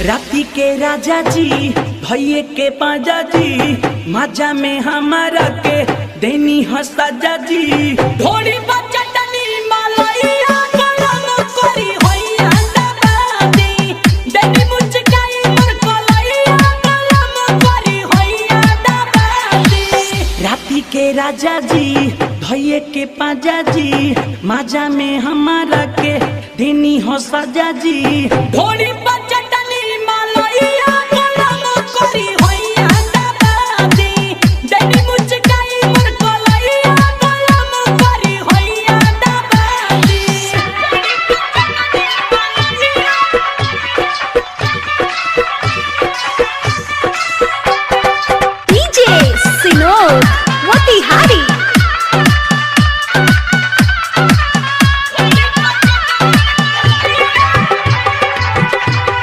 राती के राजा जी भैये के पाजा जी माजा में हमारा के देनी हसाजा जी ढोड़ी बचटनी मालैया गरम करी होइया दबादी देनी मुचकाई मोर कलैया गरम करी होइया दबादी राती के राजा जी भैये के पाजा जी माजा में हमारा के देनी हसाजा जी ढोड़ी